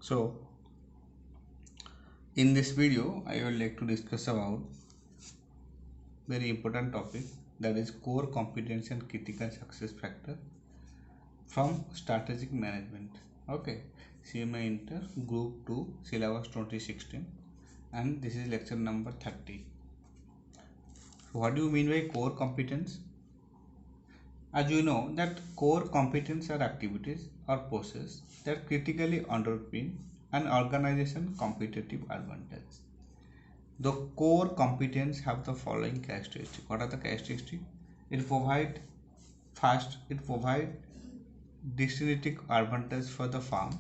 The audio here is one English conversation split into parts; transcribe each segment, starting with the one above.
So in this video I would like to discuss about very important topic, that is core competence and critical success factor from strategic management. Okay, CMA Inter Group 2 syllabus 2016, and this is lecture number 30. So what do you mean by core competence? As you know that core competence are activities or process that critically underpin an organization competitive advantage. The core competence have the following characteristics. What are the characteristics? It provide first, it provide distinctive advantage for the firm,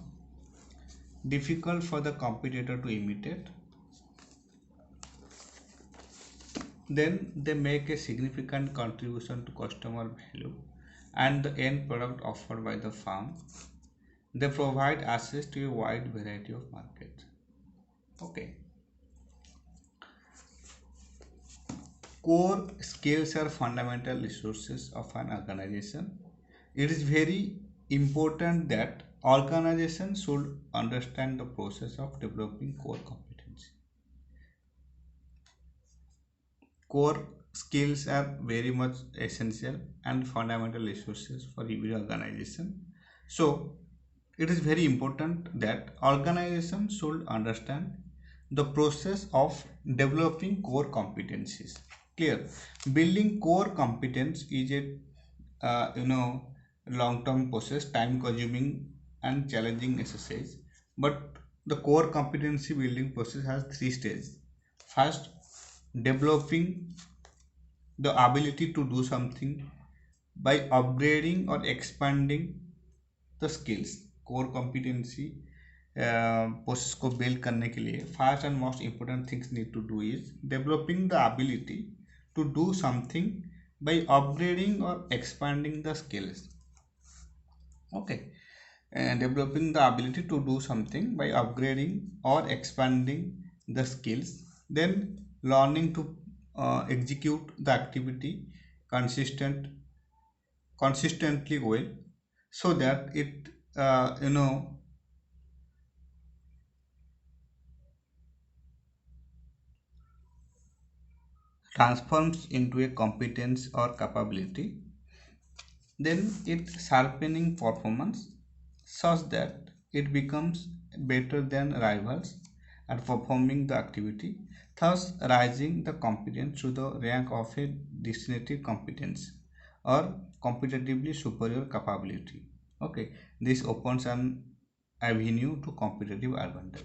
difficult for the competitor to imitate. Then they make a significant contribution to customer value and the end product offered by the firm. They provide access to a wide variety of markets. Okay. Core skills are fundamental resources of an organization. It is very important that organizations should understand the process of developing core competency. Core skills are very much essential and fundamental resources for every organization. So it is very important that organizations should understand the process of developing core competencies. Clear? Building core competence is a long-term process, time-consuming and challenging exercise. But the core competency building process has three stages. First, developing the ability to do something by upgrading or expanding the skills. core competency process को build करने के लिए first and most important things need to do is developing the ability to do something by upgrading or expanding the skills. Okay, and developing the ability to do something by upgrading or expanding the skills, then learning to execute the activity consistently well, so that it transforms into a competence or capability. Then it sharpening performance such that it becomes better than rivals at performing the activity, thus rising the competence to the rank of a distinctive competence or competitively superior capability. Okay, this opens an avenue to competitive advantage.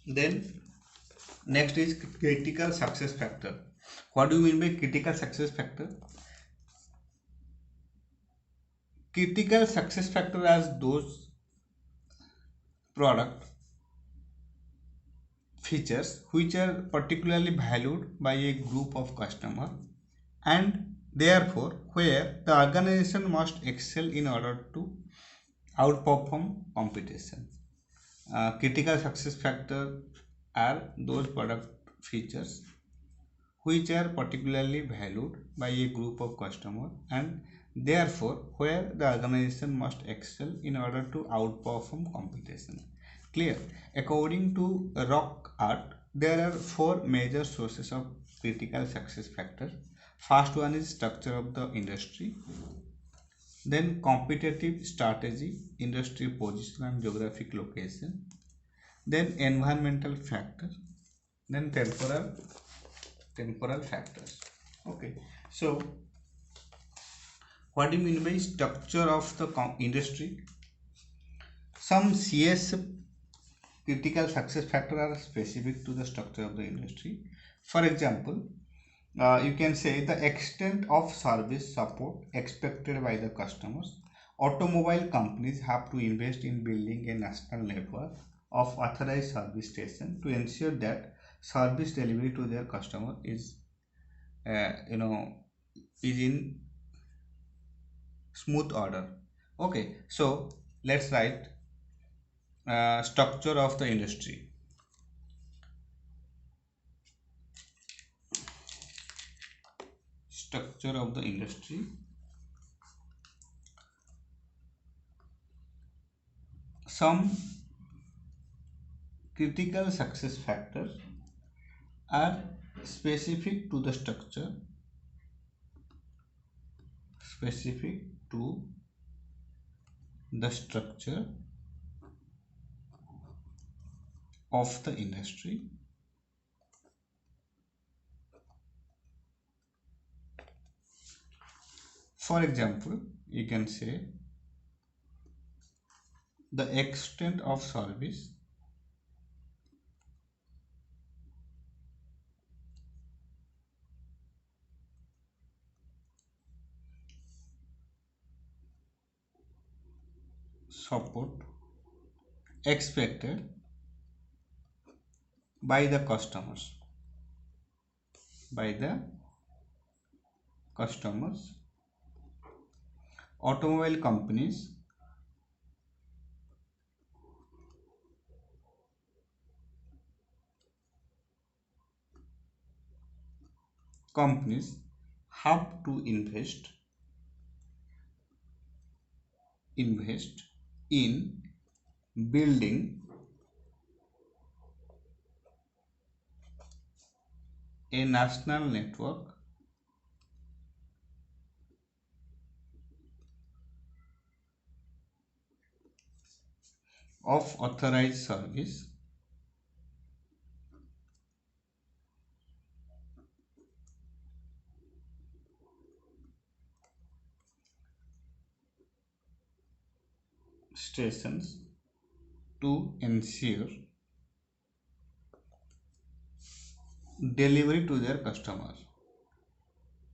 Then next is critical success factor. What do you mean by critical success factor? Critical success factor as those product features which are particularly valued by a group of customers, and therefore where the organization must excel in order to outperform competition. Critical success factor are those product features which are particularly valued by a group of customers, and therefore where the organization must excel in order to outperform competition. Clear? According to Rock Art, there are four major sources of critical success factors. First one is structure of the industry, then competitive strategy, industry position and geographic location, then environmental factor, then temporal factors. Okay, so what do you mean by structure of the industry? Some CS critical success factors are specific to the structure of the industry. For example, you can say the extent of service support expected by the customers. Automobile companies have to invest in building a national network of authorized service stations to ensure that service delivery to their customer is is in smooth order. Okay, so let's write structure of the industry. Structure of the industry. some critical success factors are specific to the structure, specific to the structure of the industry. For example, you can say the extent of service, support expected by the customers, by the customers. Automobile companies have to invest in building a national network of authorized service stations to ensure delivery to their customers.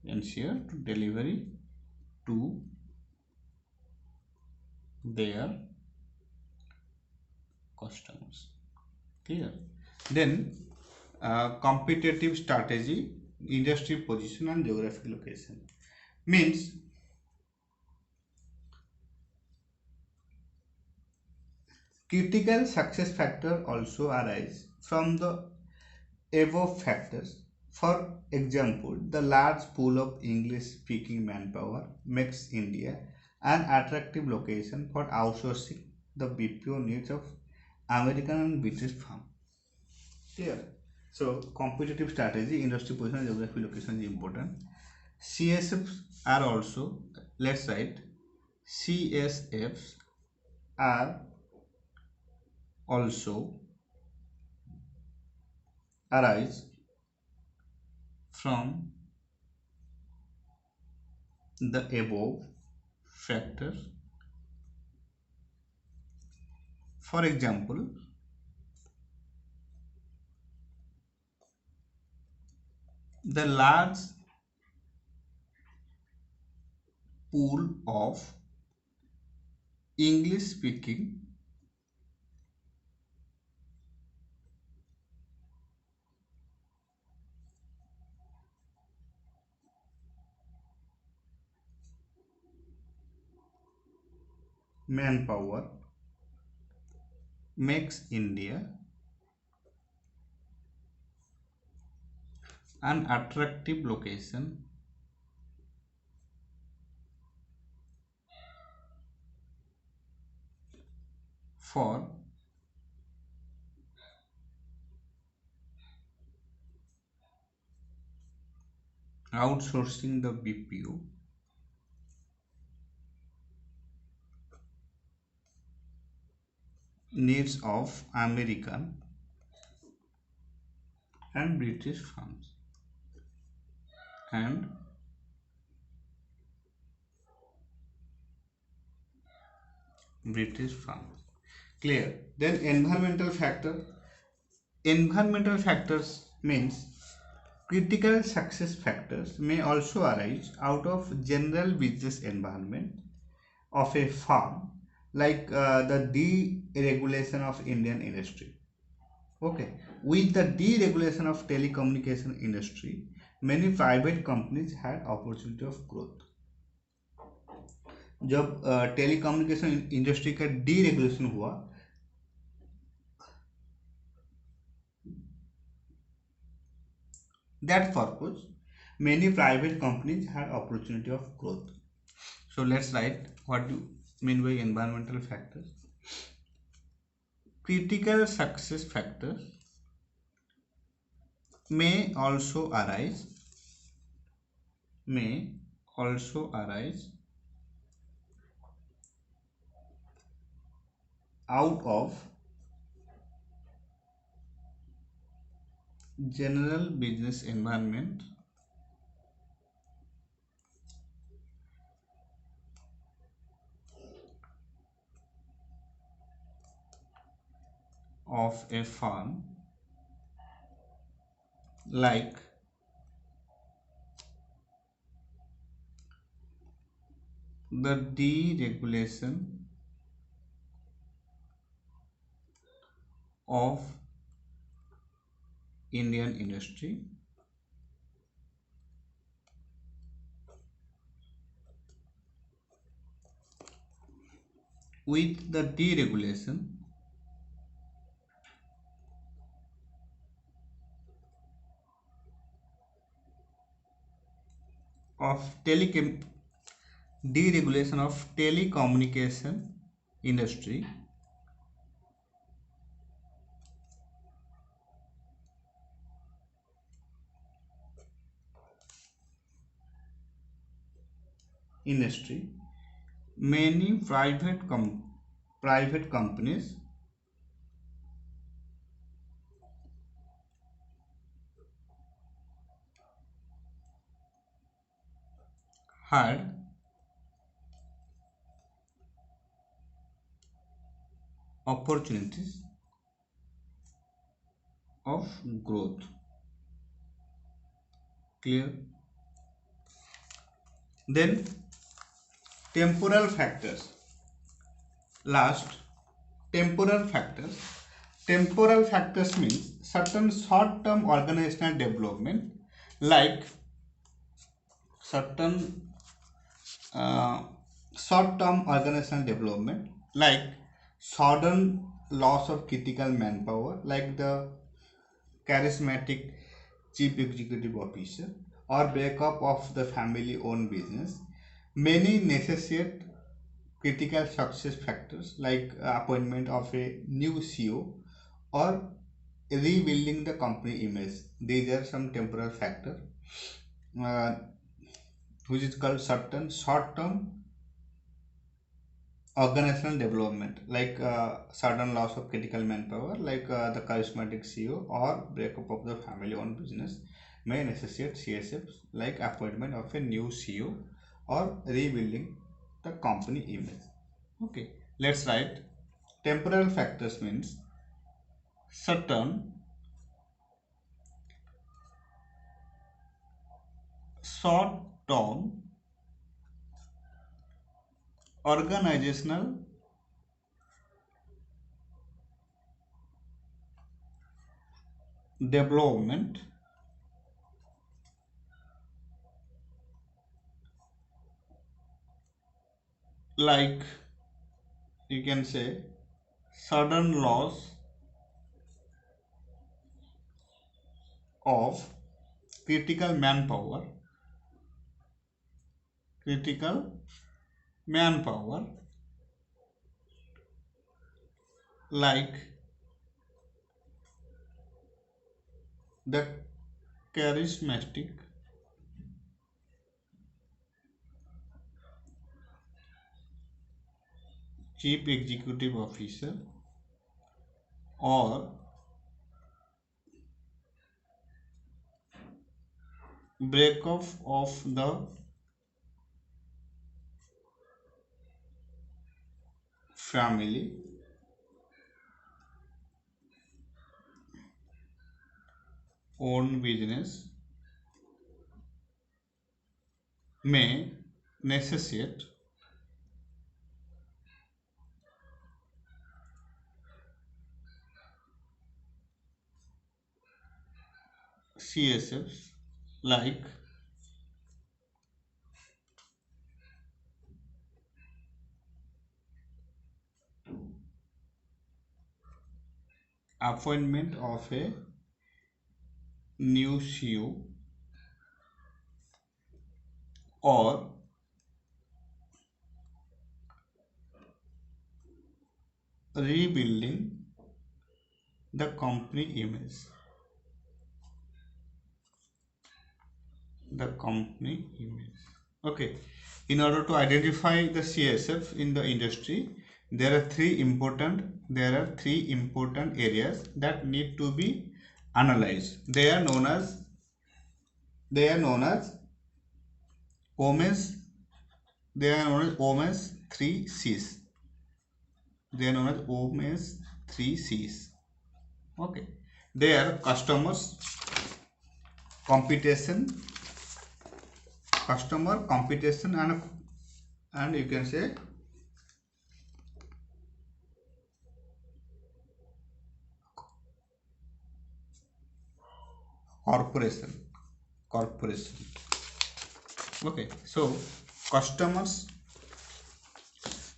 Ensure to delivery to their customers. Clear? Then competitive strategy, industry position and geographic location. Means critical success factor also arise from the above factors. For example, the large pool of English speaking manpower makes India an attractive location for outsourcing the BPO needs of American and British firms. Clear? So, competitive strategy, industry position, and geographic location is important. CSFs are also, let's write, CSFs are also arise from the above factors. For example, the large pool of English speaking manpower makes India an attractive location for outsourcing the BPO needs of American and British firms and British firms. Clear? Then environmental factor. Environmental factors means critical success factors may also arise out of general business environment of a firm, like the deregulation of Indian industry. Okay, with the deregulation of telecommunication industry, many private companies had opportunity of growth. जब telecommunication industry का deregulation हुआ, that purpose many private companies had opportunity of growth. So let's write what do you mean by environmental factors. Critical success factors may also arise may also arise out of general business environment of a firm, like the deregulation of Indian industry, with the deregulation of deregulation of telecommunication industry industry, many private companies had opportunities of growth. Clear? Then temporal factors. Last, temporal factors. Temporal factors means certain short-term organizational development, like certain uh, short-term organizational development, like sudden loss of critical manpower, like the charismatic chief executive officer, or breakup of the family-owned business. Many necessitate critical success factors like appointment of a new CEO or rebuilding the company image. These are some temporal factors, uh, which is called certain short-term organizational development, like sudden loss of critical manpower, like the charismatic CEO or breakup of the family-owned business may necessitate CSFs, like appointment of a new CEO or rebuilding the company image. Okay, let's write. Temporal factors means certain short-term organizational development, like you can say sudden loss of critical manpower, critical manpower, like the charismatic chief executive officer or breakup of the family owned business may necessitate CSFs, like appointment of a new CEO or rebuilding the company image. The company image. Okay, in order to identify the CSF in the industry, there are three important areas that need to be analyzed. They are known as OMS. They are known as OMS 3 C's. They are known as OMS 3 C's. Okay, they are customers, competition, and you can say corporation. Okay, so customers,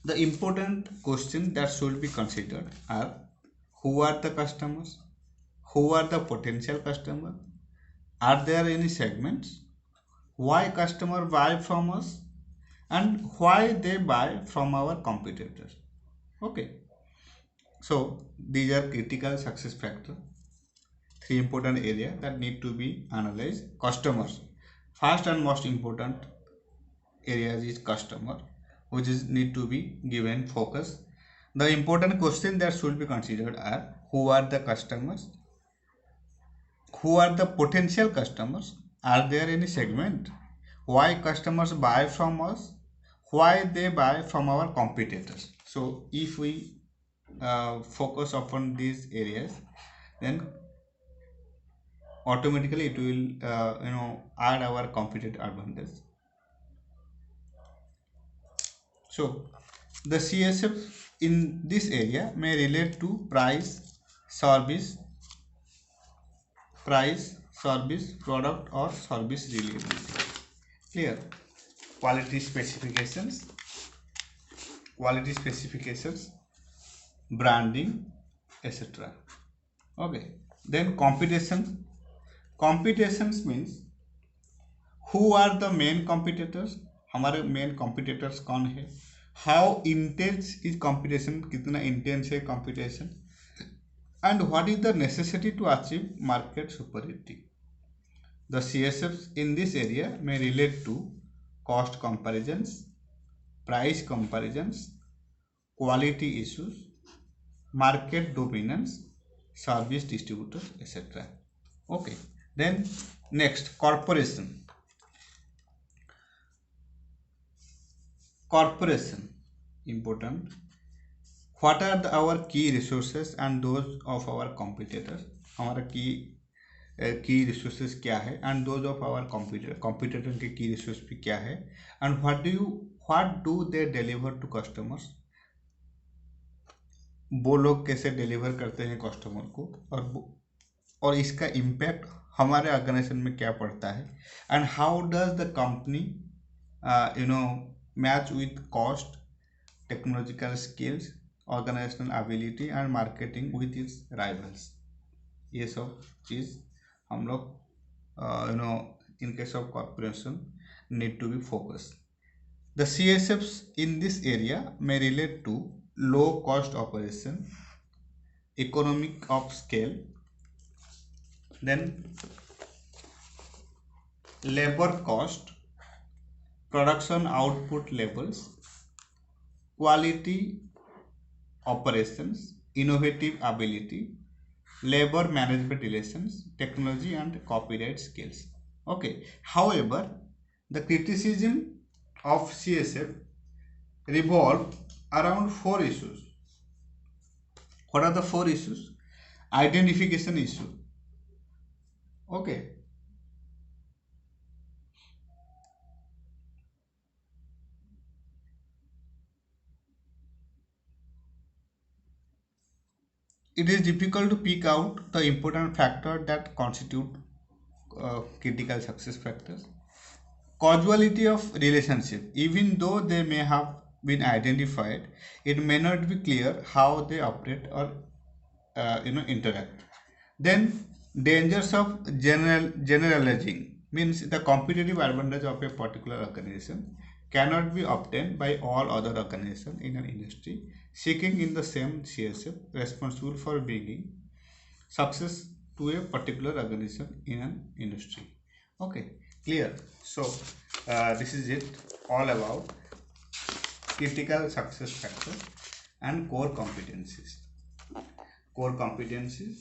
the important question that should be considered are: who are the customers, who are the potential customers, are there any segments, why customer buy from us, and why they buy from our competitors. Okay, so these are critical success factor, three important area that need to be analyzed. Customers, first and most important areas is customer, which is need to be given focus. The important question that should be considered are: who are the customers, who are the potential customers, are there any segment, why customers buy from us, why they buy from our competitors. So if we focus upon these areas, then automatically it will add our competitive advantage. So the CSF in this area may relate to service, product or service reliability. Clear? Quality specifications, branding, etc. Okay. Then competition. Competitions means who are the main competitors, हमारे main competitors कौन है, how intense is competition, कितना intense है competition, and what is the necessity to achieve market superiority. The CSFs in this area may relate to cost comparisons, price comparisons, quality issues, market dominance, service distributors, etc. Okay, then next, corporation. Important. What are our key resources and those of our competitors. हमारा key resources क्या है and those of our competitor के key resources भी क्या है, and what do they deliver to customers. वो लोग कैसे डिलीवर करते हैं कस्टमर को, और इसका इम्पैक्ट हमारे ऑर्गेनाइजेशन में क्या पड़ता है, and how does the company match with cost, technological skills, organisational ability and marketing with its rivals. ये सब चीज़ हम लोग in case of corporation need to be focus. The CSFs in this area may relate to low cost operation, economic of scale, then labor cost, production output levels, quality operations, innovative ability, labor management relations, technology and copyright skills. Okay, however, the criticism of CSF revolve around 4 issues. What are the 4 issues? Identification issue. Okay. It is difficult to pick out the important factor that constitute critical success factors. Causality of relationship. Even though they may have been identified, it may not be clear how they operate or interact. Then dangers of generalizing, means the competitive advantage of a particular organization cannot be obtained by all other organizations in an industry seeking in the same CSF responsible for bringing success to a particular organization in an industry. Okay, clear. So this is it all about critical success factors and core competencies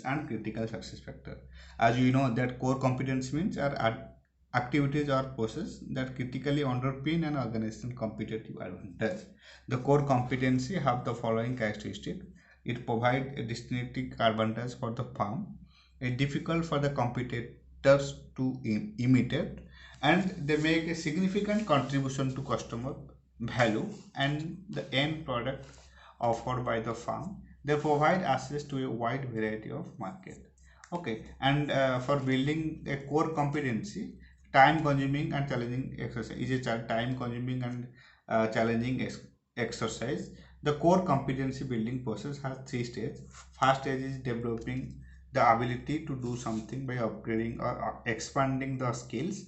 and critical success factor. As you know that core competence means are activities or process that critically underpin an organization competitive advantage. The core competency have the following characteristic: it provides a distinctive advantage for the firm, it difficult for the competitors to imitate, and they make a significant contribution to customer value and the end product offered by the firm. They provide access to a wide variety of market. Okay, and for building a core competency, time consuming and challenging exercise is a time consuming and challenging exercise. The core competency building process has three stages. First stage is developing the ability to do something by upgrading or expanding the skills,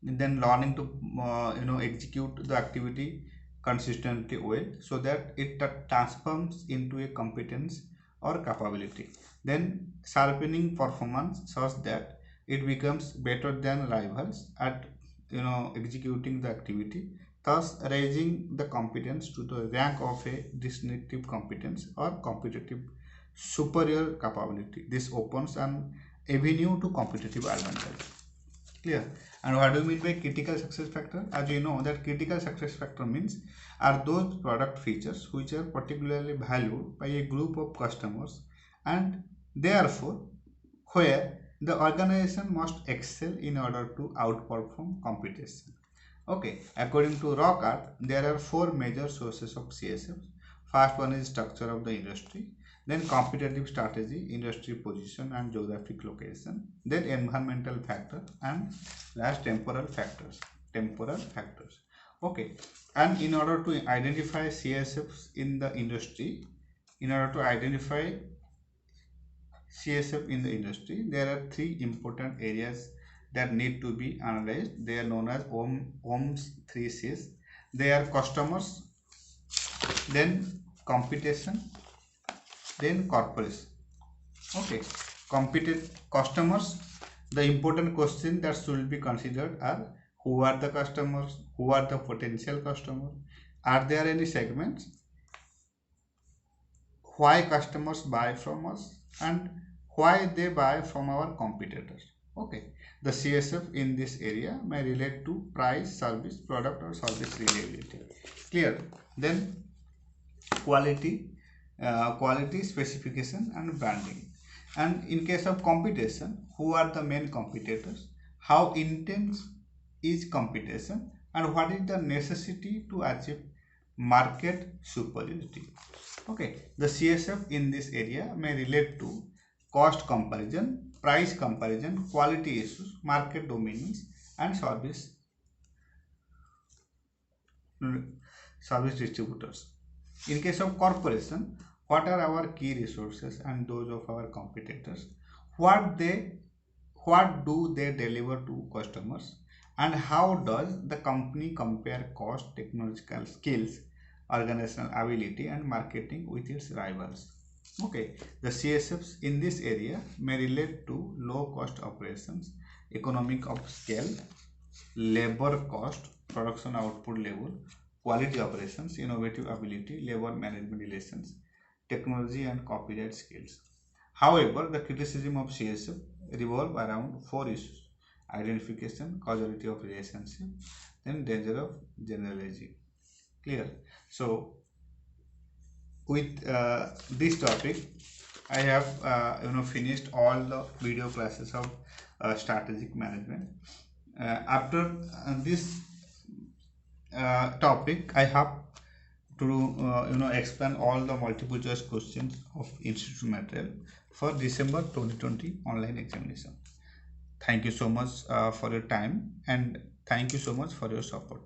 and then learning to execute the activity consistently well so that it transforms into a competence or capability. Then sharpening performance such that it becomes better than rivals at executing the activity, thus raising the competence to the rank of a distinctive competence or competitive superior capability. This opens an avenue to competitive advantage. Clear. And what do you mean by critical success factor? As you know that critical success factor means are those product features which are particularly valued by a group of customers and therefore where the organization must excel in order to outperform competition. Okay, according to Rockart, there are four major sources of CSFs. First one is structure of the industry, then competitive strategy, industry position and geographic location, then environmental factor, and last temporal factors. Okay, and in order to identify CSFs in the industry, there are three important areas that need to be analyzed. They are known as OHM's 3 C's. They are customers, then competition, then corporation. Okay, competent customers. The important question that should be considered are: who are the customers? Who are the potential customers? Are there any segments? Why customers buy from us and why they buy from our competitors. Okay, the CSF in this area may relate to price, service, product or service reliability. Clear. Then quality, specification and branding. And in case of competition, who are the main competitors, how intense is competition, and what is the necessity to achieve market superiority. Okay, the CSF in this area may relate to cost comparison, price comparison, quality issues, market dominance and service distributors. In case of corporation, what are our key resources and those of our competitors? What do they deliver to customers? And how does the company compare cost, technological skills, organizational ability and marketing with its rivals? Okay, the CSFs in this area may relate to low cost operations, economic of scale, labor cost, production output level, quality operations, innovative ability, labor management relations, technology and copyright skills. However, the criticism of CSF revolve around four issues: identification, causality of relationship, then danger of generalizing. Clear. So with this topic, I have finished all the video classes of strategic management. After this topic, I have to explain all the multiple choice questions of institute material for December 2020 online examination. Thank you so much for your time and thank you so much for your support.